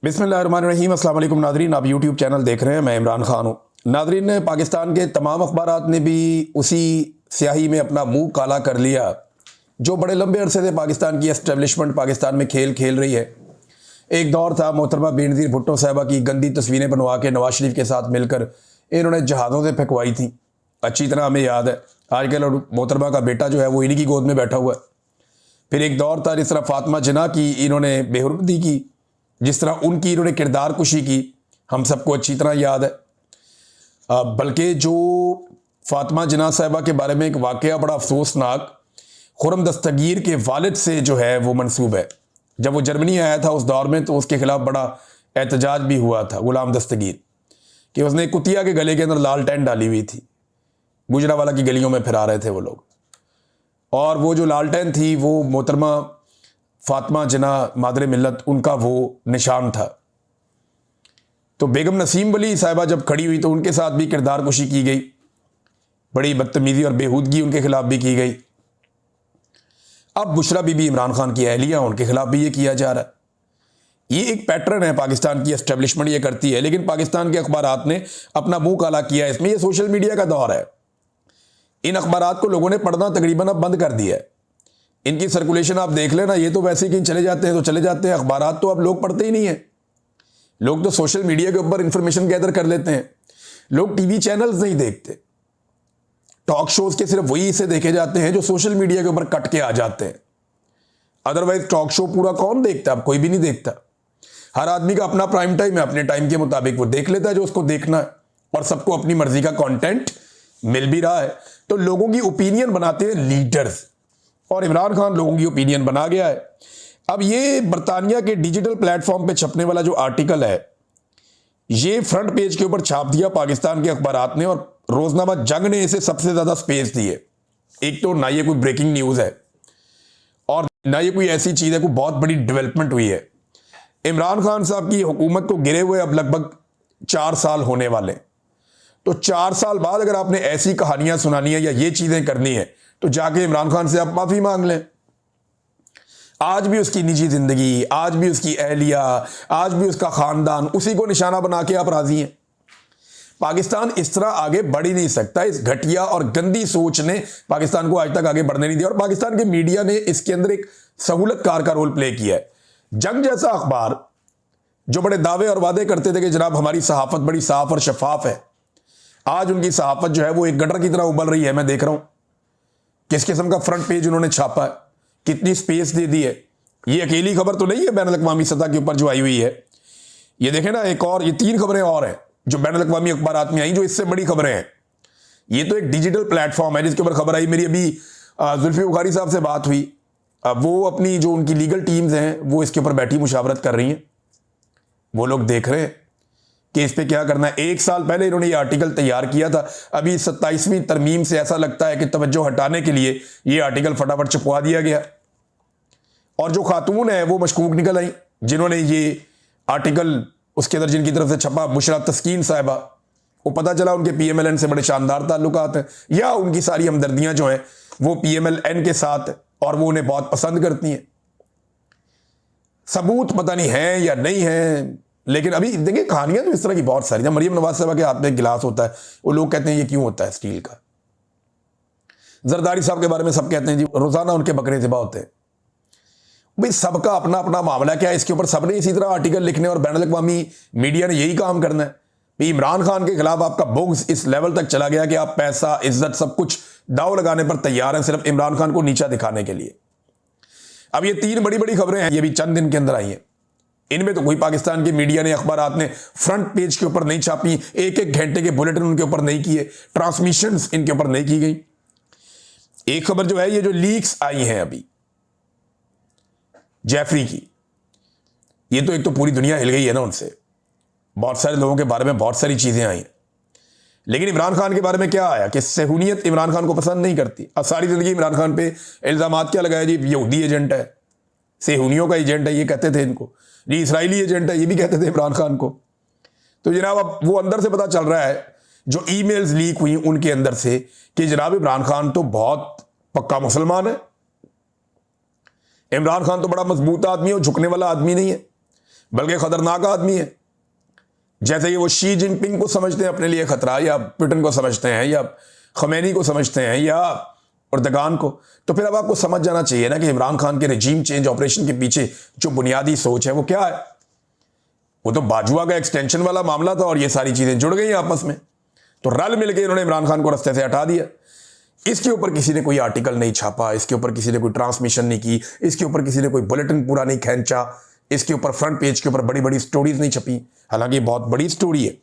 बिस्मिल्लाहिर्रहमानिर्रहीम। अस्सलाम वालेकुम नादरीन, आप यूट्यूब चैनल देख रहे हैं। मैं इमरान खान हूँ। नादरीन, पाकिस्तान के तमाम अखबारात ने भी उसी स्याही में अपना मुंह काला कर लिया जो बड़े लंबे अरसे से पाकिस्तान की एस्टेब्लिशमेंट पाकिस्तान में खेल खेल रही है। एक दौर था मोहतरमा बेनज़ीर भुट्टो साहबा की गंदी तस्वीरें बनवा के नवाज शरीफ के साथ मिलकर इन्होंने जहाज़ों से फेंकवाई थी। अच्छी तरह हमें याद है। आजकल मोहतरमा का बेटा जो है वो इन्हीं की गोद में बैठा हुआ है। फिर एक दौर था जिस तरह फातिमा जिन्ना की इन्होंने बेहुरमती की, जिस तरह उनकी इन्होंने किरदार कुशी की, हम सबको अच्छी तरह याद है। बल्कि जो फातिमा जिन्ना साहिबा के बारे में एक वाक़या बड़ा अफसोसनाक खुर्रम दस्तगीर के वालिद से जो है वो मंसूब है। जब वो जर्मनी आया था उस दौर में तो उसके खिलाफ बड़ा एहतजाज भी हुआ था गुलाम दस्तगीर कि उसने कुतिया के गले के अंदर लालटेन डाली हुई थी। गुजरावाला की गलियों में फिरा रहे थे वो लोग, और वो जो लालटेन थी वो मोहतरमा फातिमा जिन्ना मादरे मिल्लत उनका वो निशान था। तो बेगम नसीम वली साहिबा जब खड़ी हुई तो उनके साथ भी किरदार कुशी की गई, बड़ी बदतमीजी और बेहूदगी उनके खिलाफ भी की गई। अब बुशरा बीबी इमरान खान की अहलिया, उनके खिलाफ भी ये किया जा रहा है। ये एक पैटर्न है, पाकिस्तान की एस्टेब्लिशमेंट ये करती है। लेकिन पाकिस्तान के अखबारात ने अपना मुंह काला किया है इसमें। ये सोशल मीडिया का दौर है। इन अखबारात को लोगों ने पढ़ना तकरीबन अब बंद कर दिया है। इनकी सर्कुलेशन आप देख लेना, ये तो वैसे ही कहीं चले जाते हैं तो चले जाते हैं। अखबारात तो अब लोग पढ़ते ही नहीं है। लोग तो सोशल मीडिया के ऊपर इंफॉर्मेशन गैदर कर लेते हैं। लोग टीवी चैनल्स नहीं देखते, टॉक शोज के सिर्फ वही इसे देखे जाते हैं जो सोशल मीडिया के ऊपर कट के आ जाते हैं। अदरवाइज टॉक शो पूरा कौन देखता है? अब कोई भी नहीं देखता। हर आदमी का अपना प्राइम टाइम है, अपने टाइम के मुताबिक वो देख लेता है जो उसको देखना है, और सबको अपनी मर्जी का कंटेंट मिल भी रहा है। तो लोगों की ओपिनियन बनाते हैं लीडर्स, और इमरान खान लोगों की ओपिनियन बना गया है। अब ये बरतानिया के डिजिटल प्लेटफॉर्म पे छपने वाला जो आर्टिकल है, ये फ्रंट पेज के ऊपर छाप दिया पाकिस्तान के अखबारात ने, और रोजनामा जंग ने इसे सबसे ज्यादा स्पेस दी है। एक तो ना ये कोई ब्रेकिंग न्यूज है और ना ये कोई ऐसी चीज है कोई बहुत बड़ी डेवलपमेंट हुई है। इमरान खान साहब की हुकूमत को गिरे हुए अब लगभग 4 साल होने वाले। तो 4 साल बाद अगर आपने ऐसी कहानियां सुनानी है या ये चीजें करनी है तो जाके इमरान खान से आप माफी मांग लें। आज भी उसकी निजी जिंदगी, आज भी उसकी अहलिया, आज भी उसका खानदान, उसी को निशाना बना के आप राजी हैं। पाकिस्तान इस तरह आगे बढ़ ही नहीं सकता। इस घटिया और गंदी सोच ने पाकिस्तान को आज तक आगे बढ़ने नहीं दिया, और पाकिस्तान के मीडिया ने इसके अंदर एक सहूलतकार का रोल प्ले किया है। जंग जैसा अखबार जो बड़े दावे और वादे करते थे कि जनाब हमारी सहाफत बड़ी साफ और शफाफ है, आज उनकी सहाफत जो है वो एक गटर की तरह उबल रही है। मैं देख रहा हूं किस किस्म का फ्रंट पेज उन्होंने छापा है, कितनी स्पेस दे दी है। ये अकेली खबर तो नहीं है बैनुल अक़वामी सतह के ऊपर जो आई हुई है। ये देखें ना, एक और, ये 3 खबरें और हैं जो बैनुल अक़वामी अखबारात में आई जो इससे बड़ी खबरें हैं। ये तो एक डिजिटल प्लेटफॉर्म है जिसके ऊपर खबर आई। मेरी अभी जुल्फी बुखारी साहब से बात हुई। वो अपनी जो उनकी लीगल टीम्स हैं वो इसके ऊपर बैठी मुशावरत कर रही हैं। वो लोग देख रहे हैं कि इस पे क्या करना है। 1 साल पहले इन्होंने ये आर्टिकल तैयार किया था। अभी 27वीं तरमीम से ऐसा लगता है कि तवज्जो हटाने के लिए ये आर्टिकल फटाफट छपवा दिया गया, और जो खातून है वो मशकूक निकल आई जिन्होंने ये आर्टिकल उसके अंदर जिनकी तरफ से छपा, बुशरा तस्कीन साहिबा। वो पता चला उनके PMLN से बड़े शानदार ताल्लुकात हैं, या उनकी सारी हमदर्दियां जो हैं वो PMLN के साथ और वो उन्हें बहुत पसंद करती हैं। सबूत पता नहीं है या नहीं है, लेकिन अभी देखिए कहानियां तो इस तरह की बहुत सारी। जब मरियम नवाज साहबा के हाथ में गिलास होता है वो लोग कहते हैं ये क्यों होता है स्टील का। जरदारी साहब के बारे में सब कहते हैं जी रोजाना उनके बकरे ज़िबा होते हैं। भाई सबका अपना अपना मामला क्या है, इसके ऊपर सबने इसी तरह आर्टिकल लिखने और बैनुल अक़वामी मीडिया ने यही काम करना है। भाई इमरान खान के खिलाफ आपका बुग़्ज़ इस लेवल तक चला गया कि आप पैसा, इज्जत, सब कुछ दाव लगाने पर तैयार हैं सिर्फ इमरान खान को नीचा दिखाने के लिए। अब ये 3 बड़ी बड़ी खबरें हैं, ये भी चंद दिन के अंदर आई हैं। इनमें तो कोई पाकिस्तान के मीडिया ने, अखबारात ने फ्रंट पेज के ऊपर नहीं छापी, 1-1 घंटे के बुलेटिन उनके ऊपर नहीं किए, ट्रांसमिशंस इनके ऊपर नहीं की गई। एक खबर जो है, ये जो लीक्स आई हैं अभी जेफरी की, ये तो एक तो पूरी दुनिया हिल गई है ना उनसे। बहुत सारे लोगों के बारे में बहुत सारी चीजें आई, लेकिन इमरान खान के बारे में क्या आया कि सहूनियत इमरान खान को पसंद नहीं करती। अब सारी जिंदगी इमरान खान पे इल्जामात क्या लगाया जी, यहूदी एजेंट है, सहूनियों का एजेंट है, ये कहते थे इनको जी, इसराइली एजेंट है, ये भी कहते थे इमरान खान को। तो जनाब अब वो अंदर से पता चल रहा है, जो ईमेल्स लीक हुई उनके अंदर से, कि जनाब इमरान खान तो बहुत पक्का मुसलमान है। इमरान खान तो बड़ा मजबूत आदमी है, झुकने वाला आदमी नहीं है। बल्कि खतरनाक आदमी है। जैसे कि वो शी जिनपिंग को समझते हैं अपने लिए खतरा, या पुतिन को समझते हैं, या खमैनी को समझते हैं, या अर्दगान को, तो फिर अब आपको समझ जाना चाहिए ना कि इमरान खान के रजीम चेंज ऑपरेशन के पीछे जो बुनियादी सोच है वो क्या है। वो तो बाजुआ का एक्सटेंशन वाला मामला था और ये सारी चीजें जुड़ गई आपस में, तो रल मिलकर इन्होंने इमरान खान को रास्ते से हटा दिया। इसके ऊपर किसी ने कोई आर्टिकल नहीं छापा, इसके ऊपर किसी ने कोई ट्रांसमिशन नहीं की, इसके ऊपर किसी ने कोई बुलेटिन पूरा नहीं खींचा, इसके ऊपर फ्रंट पेज के ऊपर बड़ी बड़ी स्टोरीज नहीं छपी। हालांकि बहुत बड़ी स्टोरी है,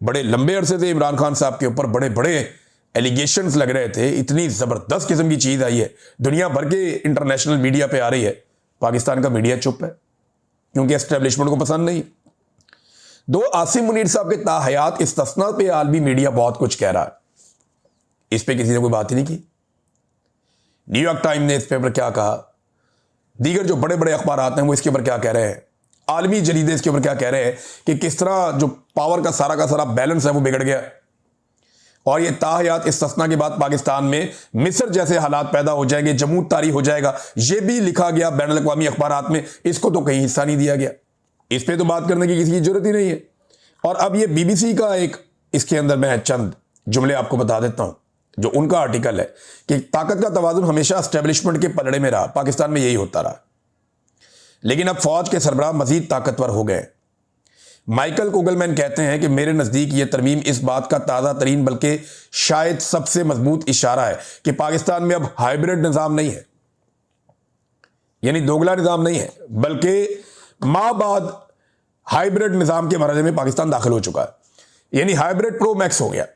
बड़े लंबे अरसे से इमरान खान साहब के ऊपर बड़े बड़े एलिगेशंस लग रहे थे, इतनी जबरदस्त किस्म की चीज आई है, दुनिया भर के इंटरनेशनल मीडिया पे आ रही है, पाकिस्तान का मीडिया चुप है क्योंकि एस्टेब्लिशमेंट को पसंद नहीं। दो आसिम मुनीर साहब के ताहयात इस्तिस्ना पे आलमी मीडिया बहुत कुछ कह रहा है, इस पे किसी ने कोई बात ही नहीं की। न्यूयॉर्क टाइम ने इस पे पर क्या कहा, दीगर जो बड़े बड़े अखबार आते हैं वो इसके ऊपर क्या कह रहे हैं, आलमी जरीदे इसके ऊपर क्या कह रहे हैं कि किस तरह जो पावर का सारा बैलेंस है वो बिगड़ गया। और ये ताहयात इस्तिस्ना के बाद पाकिस्तान में मिस्र जैसे हालात पैदा हो जाएंगे, जमूद तारी हो जाएगा, ये भी लिखा गया बैनुल अक़वामी अखबारात में, इसको तो कहीं हिस्सा नहीं दिया गया, इस पे तो बात करने की किसी की जरूरत ही नहीं है। और अब ये बीबीसी का एक, इसके अंदर मैं चंद जुमले आपको बता देता हूं, जो उनका आर्टिकल है कि ताकत का तवाज़ुन हमेशा एस्टेब्लिशमेंट के पलड़े में रहा, पाकिस्तान में यही होता रहा, लेकिन अब फौज के सरबराह मजीद ताकतवर हो गए। माइकल कोगलमैन कहते हैं कि मेरे नज़दीक ये तरमीम इस बात का ताज़ा तरीन बल्कि शायद सबसे मजबूत इशारा है कि पाकिस्तान में अब हाइब्रिड निज़ाम नहीं है, यानी दोगला निज़ाम नहीं है, बल्कि माबाद हाइब्रिड निज़ाम के मरहले में पाकिस्तान दाखिल हो चुका है, यानी हाइब्रिड प्रो मैक्स हो गया,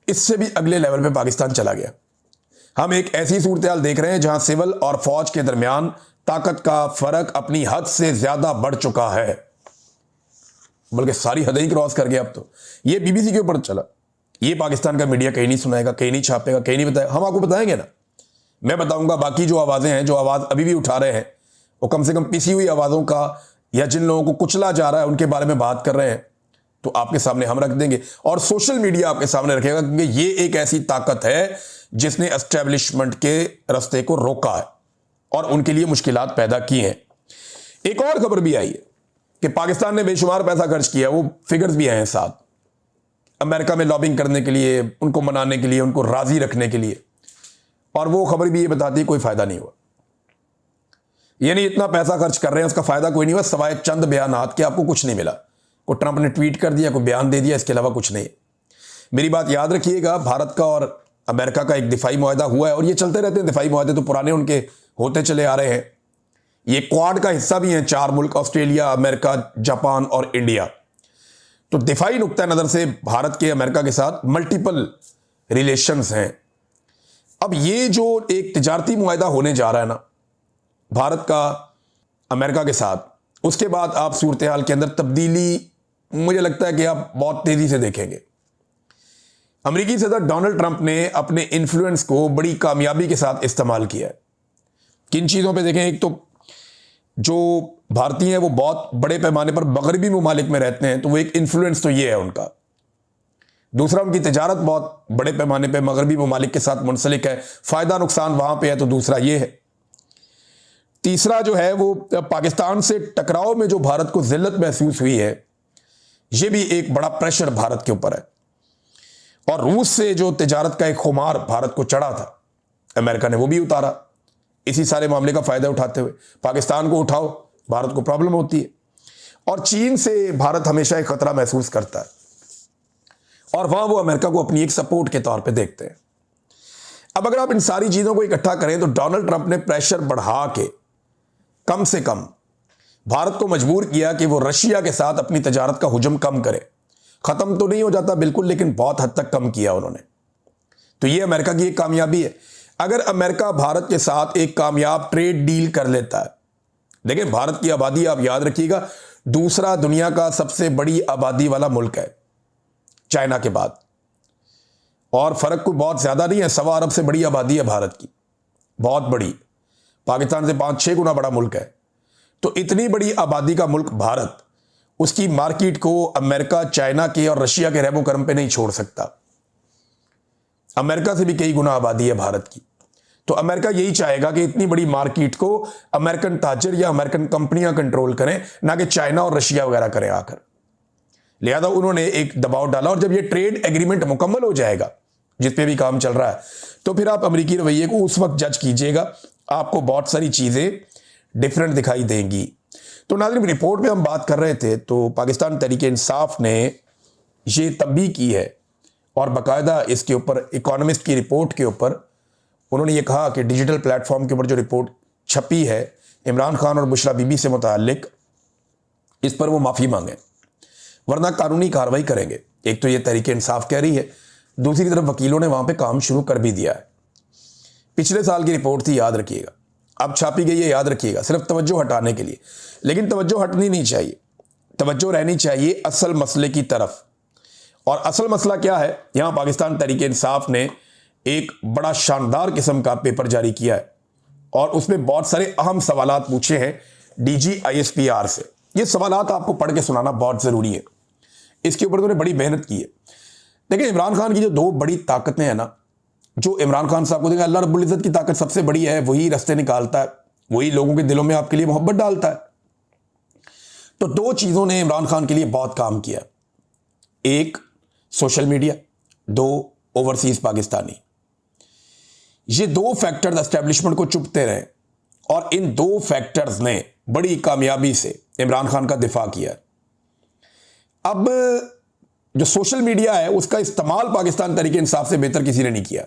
इससे भी अगले लेवल पे पाकिस्तान चला गया। हम एक ऐसी सूरत हाल देख रहे हैं जहां सिविल और फौज के दरमियान ताकत का फर्क अपनी हद से ज्यादा बढ़ चुका है, बल्कि सारी हदें ही क्रॉस कर गया। अब तो ये बीबीसी के ऊपर चला, ये पाकिस्तान का मीडिया कहीं नहीं सुनाएगा, कहीं नहीं छापेगा, कहीं नहीं बताएगा, हम आपको बताएंगे ना, मैं बताऊंगा। बाकी जो आवाजें हैं, जो आवाज अभी भी उठा रहे हैं, वो कम से कम पिसी हुई आवाजों का, या जिन लोगों को कुचला जा रहा है उनके बारे में बात कर रहे हैं, तो आपके सामने हम रख देंगे और सोशल मीडिया आपके सामने रखेगा, क्योंकि ये एक ऐसी ताकत है जिसने एस्टेब्लिशमेंट के रास्ते को रोका है और उनके लिए मुश्किलात पैदा की हैं। एक और खबर भी आई है कि पाकिस्तान ने बेशुमार पैसा खर्च किया, वो फिगर्स भी आए हैं साथ, अमेरिका में लॉबिंग करने के लिए, उनको मनाने के लिए, उनको राजी रखने के लिए, और वो खबर भी ये बताती है कोई फायदा नहीं हुआ, यानी इतना पैसा खर्च कर रहे हैं उसका फायदा कोई नहीं हुआ, सवाए चंद बयानात के आपको कुछ नहीं मिला। को ट्रंप ने ट्वीट कर दिया, कोई बयान दे दिया, इसके अलावा कुछ नहीं। मेरी बात याद रखिएगा, भारत का और अमेरिका का एक दिफाई मुआहदा हुआ है और ये चलते रहते हैं, दिफाई मुआहदे तो पुराने उनके होते चले आ रहे हैं। ये क्वाड का हिस्सा भी हैं 4 मुल्क, ऑस्ट्रेलिया, अमेरिका, जापान और इंडिया। तो दिफाई नुक्ता नज़र से भारत के अमेरिका के साथ मल्टीपल रिलेशंस हैं। अब ये जो एक तिजारती मुआहदा होने जा रहा है ना भारत का अमेरिका के साथ, उसके बाद आप सूरत हाल के अंदर तब्दीली मुझे लगता है कि आप बहुत तेजी से देखेंगे। अमेरिकी सदर डोनाल्ड ट्रंप ने अपने इन्फ्लुएंस को बड़ी कामयाबी के साथ इस्तेमाल किया है। किन चीज़ों पे देखें, एक तो जो भारतीय हैं वो बहुत बड़े पैमाने पर मगरबी ममालिक में रहते हैं, तो वो एक इन्फ्लुएंस तो ये है उनका। दूसरा, उनकी तिजारत बहुत बड़े पैमाने पर मगरबी ममालिक के साथ मुंसलिक है, फ़ायदा नुकसान वहाँ पे है, तो दूसरा ये है। तीसरा जो है वो पाकिस्तान से टकराव में जो भारत को जिल्लत महसूस हुई है, ये भी एक बड़ा प्रेशर भारत के ऊपर है। और रूस से जो तिजारत का एक खुमार भारत को चढ़ा था, अमेरिका ने वो भी उतारा। इसी सारे मामले का फायदा उठाते हुए पाकिस्तान को उठाओ, भारत को प्रॉब्लम होती है। और चीन से भारत हमेशा एक खतरा महसूस करता है और वहां वो अमेरिका को अपनी एक सपोर्ट के तौर पे देखते हैं। अब अगर आप इन सारी चीजों को इकट्ठा करें तो डोनाल्ड ट्रंप ने प्रेशर बढ़ा के कम से कम भारत को मजबूर किया कि वो रशिया के साथ अपनी तजारत का हुजम कम करे। खत्म तो नहीं हो जाता बिल्कुल, लेकिन बहुत हद तक कम किया उन्होंने। तो ये अमेरिका की एक कामयाबी है। अगर अमेरिका भारत के साथ एक कामयाब ट्रेड डील कर लेता है, देखिए भारत की आबादी आप याद रखिएगा दूसरा दुनिया का सबसे बड़ी आबादी वाला मुल्क है चाइना के बाद, और फर्क कोई बहुत ज्यादा नहीं है, 1.25 अरब से बड़ी आबादी है भारत की, बहुत बड़ी, पाकिस्तान से 5-6 गुना बड़ा मुल्क है। तो इतनी बड़ी आबादी का मुल्क भारत, उसकी मार्केट को अमेरिका चाइना के और रशिया के रहमो करम पे नहीं छोड़ सकता। अमेरिका से भी कई गुना आबादी है भारत की। तो अमेरिका यही चाहेगा कि इतनी बड़ी मार्केट को अमेरिकन ताजर या अमेरिकन कंपनियां कंट्रोल करें, ना कि चाइना और रशिया वगैरह करें आकर। लिहाजा उन्होंने एक दबाव डाला, और जब ये ट्रेड एग्रीमेंट मुकम्मल हो जाएगा जिस पे भी काम चल रहा है, तो फिर आप अमेरिकी रवैये को उस वक्त जज कीजिएगा, आपको बहुत सारी चीज़ें डिफरेंट दिखाई देंगी। तो नाज़रीन, रिपोर्ट में हम बात कर रहे थे तो पाकिस्तान तहरीक इंसाफ ने ये तंबीह की है, और बाकायदा इसके ऊपर इकोनॉमिस्ट की रिपोर्ट के ऊपर उन्होंने ये कहा कि डिजिटल प्लेटफॉर्म के ऊपर जो रिपोर्ट छपी है इमरान खान और बुशरा बीबी से मुताल्लिक, इस पर वो माफ़ी मांगे वरना कानूनी कार्रवाई करेंगे। एक तो ये तहरीक इंसाफ कह रही है, दूसरी तरफ वकीलों ने वहाँ पे काम शुरू कर भी दिया है। पिछले साल की रिपोर्ट थी, याद रखिएगा, अब छापी गई है, याद रखिएगा, सिर्फ तवज्जो हटाने के लिए। लेकिन तवज्जो हटनी नहीं चाहिए, तवज्जो रहनी चाहिए असल मसले की तरफ। और असल मसला क्या है, यहाँ पाकिस्तान तहरीक इंसाफ ने एक बड़ा शानदार किस्म का पेपर जारी किया है, और उसमें बहुत सारे अहम सवालात पूछे हैं DGISPR से। ये सवालात आपको पढ़ के सुनाना बहुत ज़रूरी है, इसके ऊपर उन्होंने बड़ी मेहनत की है। देखिए, इमरान खान की जो दो बड़ी ताकतें हैं ना, जो इमरान खान साहब को देखा, अल्लाह रब्बुल इज़्ज़त की ताकत सबसे बड़ी है, वही रास्ते निकालता है, वही लोगों के दिलों में आपके लिए मोहब्बत डालता है। तो दो चीज़ों ने इमरान खान के लिए बहुत काम किया, एक सोशल मीडिया, दो ओवरसीज़ पाकिस्तानी। ये दो फैक्टर्स एस्टेब्लिशमेंट को चुपते रहे, और इन दो फैक्टर्स ने बड़ी कामयाबी से इमरान खान का दिफा किया। अब जो सोशल मीडिया है उसका इस्तेमाल पाकिस्तान तहरीक इंसाफ से बेहतर किसी ने नहीं किया।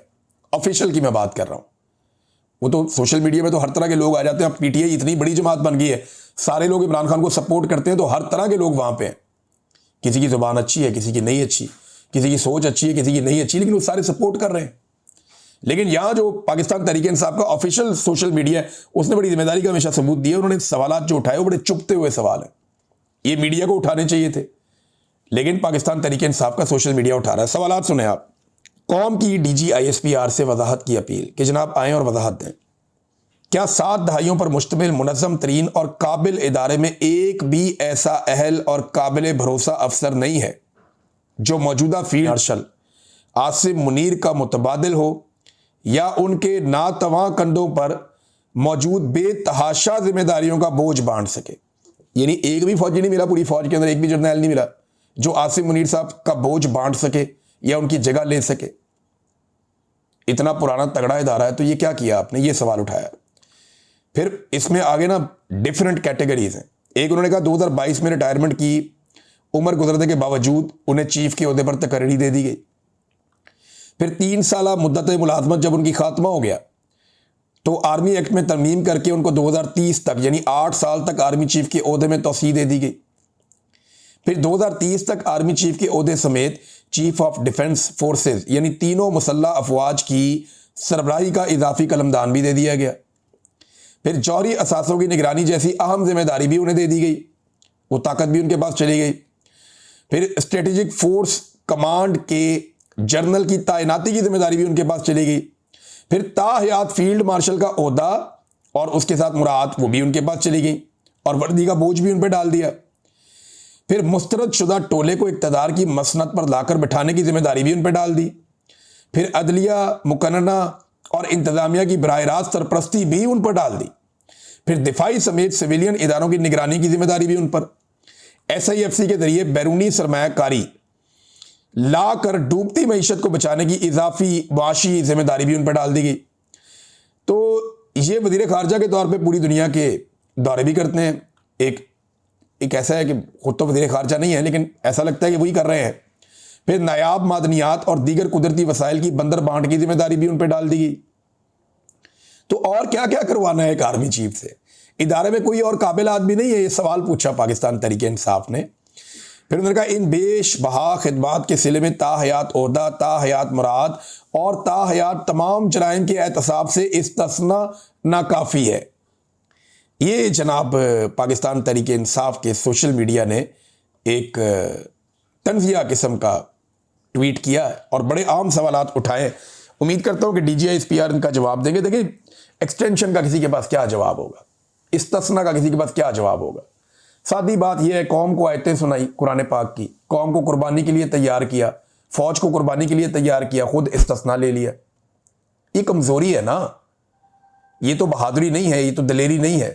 ऑफिशियल की मैं बात कर रहा हूं, वो तो सोशल मीडिया में तो हर तरह के लोग आ जाते हैं। अब PTI इतनी बड़ी जमात बन गई है, सारे लोग इमरान खान को सपोर्ट करते हैं, तो हर तरह के लोग वहां पे हैं। किसी की जुबान अच्छी है, किसी की नहीं अच्छी, किसी की सोच अच्छी है, किसी की नहीं अच्छी, लेकिन वो सारे सपोर्ट कर रहे हैं। लेकिन यहाँ जो पाकिस्तान तहरीक इंसाफ का ऑफिशियल सोशल मीडिया है, उसने बड़ी जिम्मेदारी का हमेशा सबूत दिया। उन्होंने सवाल जो उठाए वो बड़े चुपते हुए सवाल हैं, ये मीडिया को उठाने चाहिए थे, लेकिन पाकिस्तान तहरीक इंसाफ का सोशल मीडिया उठा रहा है। सवालात सुने आप। कौम की DGISPR से वजाहत की अपील कि जनाब आएँ और वजाहत दें। क्या 7 दहाइयों पर मुश्तमिल मुनज़्ज़म तरीन और काबिल इदारे में एक भी ऐसा अहल और काबिल भरोसा अफसर नहीं है जो मौजूदा फील्ड मार्शल आसिम मुनीर का मुतबादिल हो, या उनके नातवां कंधों पर मौजूद बेतहाशा जिम्मेदारियों का बोझ बांट सके? यानी एक भी फौजी नहीं मिला, पूरी फौज के अंदर एक भी जर्नैल नहीं मिला जो आसिम मुनीर साहब का बोझ बांट सके या उनकी जगह ले सके। इतना पुराना तगड़ा इदारा है, तो ये क्या किया आपने, ये सवाल उठाया। फिर इसमें आगे ना डिफरेंट कैटेगरीज हैं। एक उन्होंने कहा 2022 में रिटायरमेंट की उम्र गुजरने के बावजूद उन्हें चीफ के ओहदे पर तकर्री दे दी गई। फिर 3 साल मुद्दत मुलाजमत जब उनकी खात्मा हो गया, तो आर्मी एक्ट में तरमीम करके उनको 2030 तक, यानी 8 साल तक आर्मी चीफ के ओहदे में तौसीह दे दी गई। फिर 2030 तक आर्मी चीफ के ओहदे समेत चीफ ऑफ डिफेंस फोर्सेस, यानी तीनों मुसल्लह अफवाज की सरबराही का इजाफी कलमदान भी दे दिया गया। फिर जौहरी असासों की निगरानी जैसी अहम जिम्मेदारी भी उन्हें दे दी गई, वो ताकत भी उनके पास चली गई। फिर स्ट्रेटेजिक फोर्स कमांड के जनरल की तैनाती की जिम्मेदारी भी उनके पास चली गई। फिर ताहयात फील्ड मार्शल का ओहदा और उसके साथ मुराद वो भी उनके पास चली गई, और वर्दी का बोझ भी उन पर डाल दिया। फिर मुस्तरद शुदा टोले को इक़्तिदार की मसनद पर लाकर बिठाने की जिम्मेदारी भी उन पर डाल दी। फिर अदलिया, मुकन्ना और इंतजामिया की बराह रास्त सरपरस्ती भी उन पर डाल दी। फिर दिफाई समेत सिविलियन इदारों की निगरानी की जिम्मेदारी भी उन पर। SIFC के जरिए बैरूनी सरमायाकारी ला कर डूबती मईशत को बचाने की इजाफी वाशी जिम्मेदारी भी उन पर डाल दी गई। तो ये वजीर खारजा के तौर पे पूरी दुनिया के दौरे भी करते हैं। एक ऐसा है कि खुद तो वजीर खारजा नहीं है, लेकिन ऐसा लगता है कि वही कर रहे हैं। फिर नायाब मादनियात और दीगर कुदरती वसाइल की बंदर बांट की जिम्मेदारी भी उन पर डाल दी गई। तो और क्या क्या करवाना है एक आर्मी चीफ से? इदारे में कोई और काबिल आदमी नहीं है? ये सवाल पूछा पाकिस्तान तहरीक इंसाफ ने। फिर उन्होंने कहा इन बेश बहा खिदमात के सिले में ताहयात ओहदा, ताहयात मुराद और ताहयात तमाम जराइम के एहतसाब से इस्तिस्ना नाकाफ़ी है। ये जनाब पाकिस्तान तहरीक इंसाफ के सोशल मीडिया ने एक तंजिया किस्म का ट्वीट किया है और बड़े आम सवालात उठाए। उम्मीद करता हूँ कि DGISPR इनका जवाब देंगे। देखिए, एक्सटेंशन का किसी के पास क्या जवाब होगा, इस्तिस्ना का किसी के पास क्या जवाब होगा? सादी बात यह है, कौम को आयतें सुनाई कुरान पाक की, कौम को कुर्बानी के लिए तैयार किया, फौज को कुर्बानी के लिए तैयार किया, खुद इस्तिस्ना ले लिया। ये कमज़ोरी है ना। ये तो बहादुरी नहीं है, ये तो दलेरी नहीं है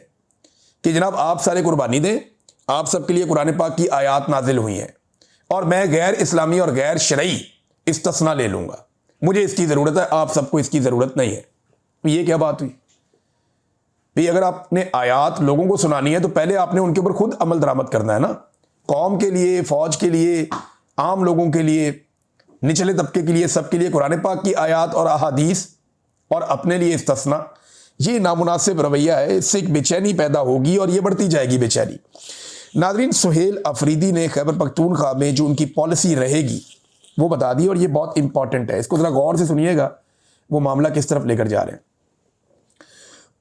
कि जनाब आप सारे कुर्बानी दें, आप सबके लिए कुरान पाक की आयात नाजिल हुई हैं और मैं गैर इस्लामी और गैर शरई इस्तिस्ना ले लूंगा, मुझे इसकी ज़रूरत है, आप सबको इसकी ज़रूरत नहीं है। तो ये क्या बात हुई भाई? अगर आपने आयात लोगों को सुनानी है तो पहले आपने उनके ऊपर खुद अमल दरामद करना है ना। कौम के लिए, फौज के लिए, आम लोगों के लिए, निचले तबके के लिए, सबके लिए कुरान पाक की आयात और अहादीस और अपने लिए इस्तिस्ना, ये नामुनासिब रवैया है। इससे एक बेचैनी पैदा होगी और ये बढ़ती जाएगी बेचैनी। नाज़रीन, सुहेल अफरीदी ने खैबर पख्तूनख्वा में जो उनकी पॉलिसी रहेगी वो बता दी और ये बहुत इंपॉर्टेंट है, इसको ज़रा गौर से सुनिएगा वो मामला किस तरफ लेकर जा रहे हैं।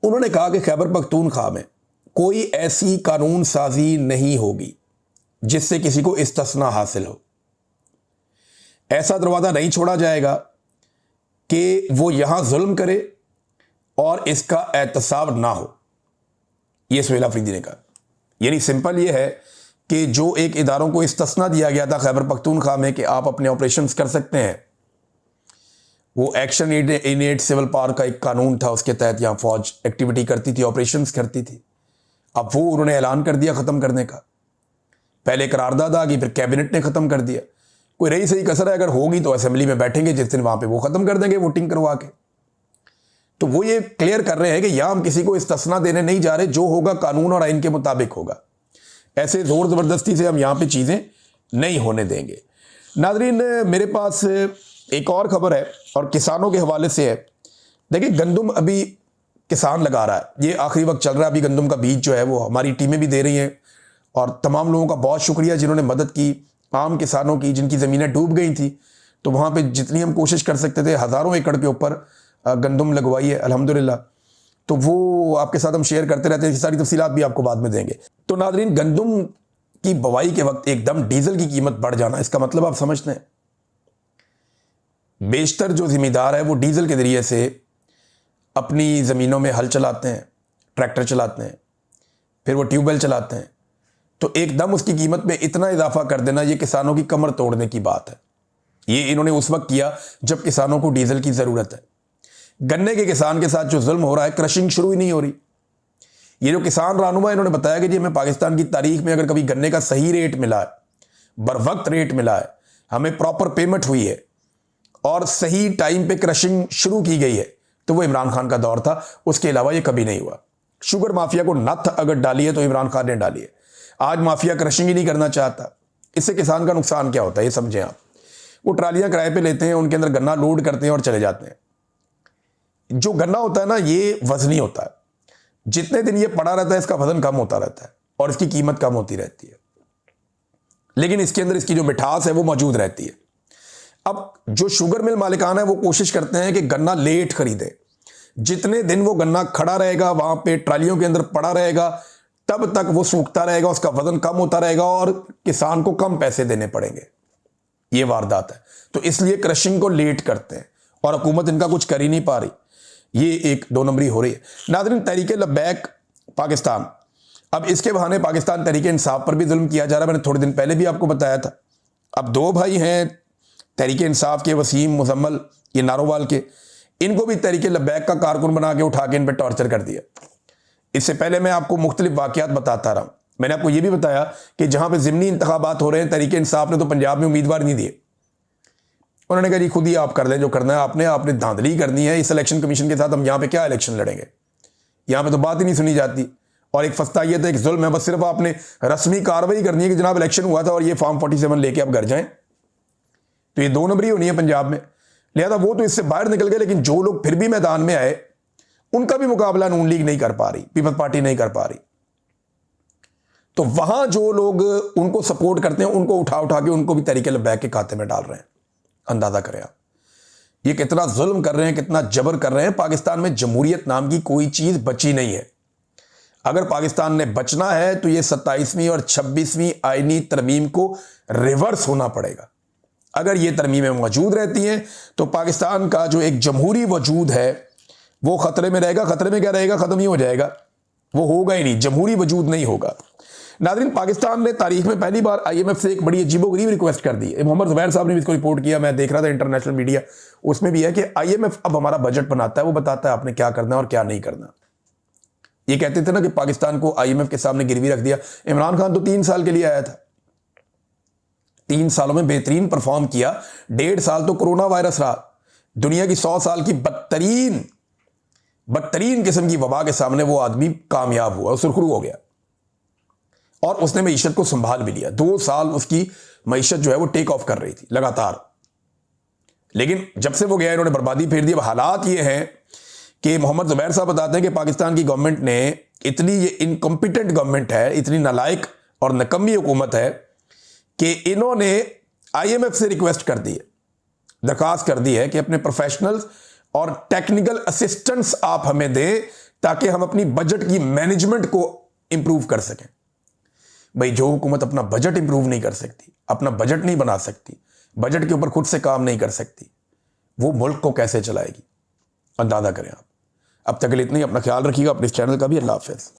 उन्होंने कहा कि खैबर पख्तूनख्वा में कोई ऐसी कानून साजी नहीं होगी जिससे किसी को इस्तिस्ना हासिल हो। ऐसा दरवाज़ा नहीं छोड़ा जाएगा कि वो यहां जुल्म करे और इसका एहतसाब ना हो। यह सुहेल अफरीदी ने कहा। यानी सिंपल ये है कि जो एक इदारों को इस्तिस्ना दिया गया था खैबर पख्तूनख्वा में कि आप अपने ऑपरेशंस कर सकते हैं, वो action in aid civil power का एक कानून था, उसके तहत यहां फौज एक्टिविटी करती थी, ऑपरेशंस करती थी। अब वो उन्होंने ऐलान कर दिया ख़त्म करने का। पहले करारदाद आ गई, फिर कैबिनेट ने ख़त्म कर दिया। कोई रही सही कसर है, अगर होगी तो असेंबली में बैठेंगे जिस दिन, वहां पे वो ख़त्म कर देंगे वोटिंग करवा के। तो वो ये क्लियर कर रहे हैं कि यहां हम किसी को इस्तिस्ना देने नहीं जा रहे, जो होगा कानून और आइन के मुताबिक होगा। ऐसे ज़ोर ज़बरदस्ती से हम यहां पे चीज़ें नहीं होने देंगे। नाज़रीन, मेरे पास एक और ख़बर है और किसानों के हवाले से है। देखिए, गंदम अभी किसान लगा रहा है, ये आखिरी वक्त चल रहा है। अभी गंदम का बीज जो है वो हमारी टीमें भी दे रही हैं और तमाम लोगों का बहुत शुक्रिया जिन्होंने मदद की, आम किसानों की जिनकी ज़मीनें डूब गई थी। तो वहाँ पे जितनी हम कोशिश कर सकते थे, हज़ारों एकड़ के ऊपर गंदम लगवाई है अल्हम्दुलिल्लाह। तो वो आपके साथ हम शेयर करते रहते हैं, सारी तफसीलात भी आपको बाद में देंगे। तो नाज़रीन, गंदम की बवाई के वक्त एकदम डीजल की कीमत बढ़ जाना, इसका मतलब आप समझते हैं बेशतर जो ज़मींदार है वो डीजल के ज़रिए से अपनी ज़मीनों में हल चलाते हैं, ट्रैक्टर चलाते हैं, फिर वो ट्यूबवेल चलाते हैं। तो एकदम उसकी कीमत में इतना इजाफा कर देना, ये किसानों की कमर तोड़ने की बात है। ये इन्होंने उस वक्त किया जब किसानों को डीजल की ज़रूरत है। गन्ने के किसान के साथ जो जुल्म हो रहा है, क्रशिंग शुरू ही नहीं हो रही। ये जो किसान रहनुमा इन्होंने बताया कि जी हमें पाकिस्तान की तारीख में अगर कभी गन्ने का सही रेट मिला है, बर वक्त रेट मिला है, हमें प्रॉपर पेमेंट हुई है और सही टाइम पे क्रशिंग शुरू की गई है, तो वो इमरान खान का दौर था। उसके अलावा ये कभी नहीं हुआ। शुगर माफिया को नथ अगर डाली है तो इमरान खान ने डाली है। आज माफिया क्रशिंग ही नहीं करना चाहता। इससे किसान का नुकसान क्या होता है ये समझें आप। वो ट्रालियां किराए पे लेते हैं, उनके अंदर गन्ना लोड करते हैं और चले जाते हैं। जो गन्ना होता है ना, ये वजनी होता है। जितने दिन ये पड़ा रहता है इसका वजन कम होता रहता है और इसकी कीमत कम होती रहती है, लेकिन इसके अंदर इसकी जो मिठास है वो मौजूद रहती है। अब जो शुगर मिल मालिकान है वो कोशिश करते हैं कि गन्ना लेट खरीदे। जितने दिन वो गन्ना खड़ा रहेगा, वहां पे ट्रालियों के अंदर पड़ा रहेगा, तब तक वो सूखता रहेगा, उसका वजन कम होता रहेगा और किसान को कम पैसे देने पड़ेंगे। ये वारदात है। तो इसलिए क्रशिंग को लेट करते हैं और हुकूमत इनका कुछ कर ही नहीं पा रही। ये एक दो नंबरी हो रही है। नाज़रीन, तहरीक लब्बैक पाकिस्तान, अब इसके बहाने पाकिस्तान तहरीक इंसाफ पर भी जुल्म किया जा रहा है। मैंने थोड़े दिन पहले भी आपको बताया था। अब दो भाई हैं तहरीक इंसाफ के, वसीम मुजम्मल, ये नारोवाल के, इनको भी तहरीक लब्बैक का कारकुन बना के उठा के इन पर टॉर्चर कर दिया। इससे पहले मैं आपको मुख्तलिफ वाक़यात बताता रहा। मैंने आपको ये भी बताया कि जहां पे ज़िमनी इंतखाबात हो रहे हैं, तहरीक इंसाफ ने तो पंजाब में उम्मीदवार नहीं दिए। उन्होंने कहा जी खुद ही आप कर लें जो करना है, आपने धांधली करनी है इस इलेक्शन कमीशन के साथ, हम यहाँ पे क्या इलेक्शन लड़ेंगे, यहाँ पे तो बात ही नहीं सुनी जाती। और एक फस्तायत है, एक जुल्म है, बस सिर्फ आपने रस्मी कार्रवाई करनी है कि जनाब इलेक्शन हुआ था और ये फॉर्म 47 लेके आप घर जाएं। तो ये दो नंबरी होनी है पंजाब में। लिहाजा वो तो इससे बाहर निकल गए, लेकिन जो लोग फिर भी मैदान में आए उनका भी मुकाबला नून लीग नहीं कर पा रही, पीपल्स पार्टी नहीं कर पा रही। तो वहां जो लोग उनको सपोर्ट करते हैं उनको उठा उठा के उनको भी तहरीक लब्बैक के खाते में डाल रहे हैं। अंदाजा करें आप ये कितना जुल्म कर रहे हैं, कितना जबर कर रहे हैं। पाकिस्तान में जमहूरियत नाम की कोई चीज बची नहीं है। अगर पाकिस्तान ने बचना है तो ये 27वीं और 26वीं आईनी तरमीम को रिवर्स होना पड़ेगा। अगर ये तरमीमें मौजूद रहती हैं तो पाकिस्तान का जो एक जमहूरी वजूद है वो खतरे में रहेगा। खतरे में क्या रहेगा, खत्म ही हो जाएगा, वो होगा ही नहीं, जमहूरी वजूद नहीं होगा। नाज़रीन, पाकिस्तान ने तारीख में पहली बार IMF से एक बड़ी अजीबोगरीब रिक्वेस्ट कर दी है। मोहम्मद ज़ुबैर साहब ने भी इसको रिपोर्ट किया, मैं देख रहा था इंटरनेशनल मीडिया, उसमें भी है कि IMF अब हमारा बजट बनाता है, वो बताता है आपने क्या करना है और क्या नहीं करना। ये कहते थे ना कि पाकिस्तान को IMF के सामने गिरवी रख दिया। इमरान खान तो 3 साल के लिए आया था, 3 सालों में बेहतरीन परफॉर्म किया। 1.5 साल तो कोरोना वायरस रहा, दुनिया की 100 साल की बदतरीन किस्म की वबा के सामने वो आदमी कामयाब हुआ, सुरखरू हो गया और उसने मईशत को संभाल भी लिया। 2 साल उसकी मईशत जो है वो टेक ऑफ कर रही थी लगातार, लेकिन जब से वो गया इन्होंने बर्बादी फेर दी। अब हालात ये हैं कि मोहम्मद ज़ुबैर साहब बताते हैं कि पाकिस्तान की गवर्नमेंट ने इतनी ये इनकम्पिटेंट गवर्नमेंट है, इतनी नालायक और नकम्मी हुकूमत है कि इन्होंने IMF से रिक्वेस्ट कर दी है, दरख्वास्त कर दी है कि अपने प्रोफेशनल्स और टेक्निकल असिस्टेंट्स आप हमें दें ताकि हम अपनी बजट की मैनेजमेंट को इंप्रूव कर सकें। भाई, जो हुकूमत अपना बजट इंप्रूव नहीं कर सकती, अपना बजट नहीं बना सकती, बजट के ऊपर खुद से काम नहीं कर सकती, वो मुल्क को कैसे चलाएगी? अंदाजा करें आप। अब तक के लिए इतना ही। अपना ख्याल रखिएगा, अपने इस चैनल का भी। अल्लाह हाफ़िज़।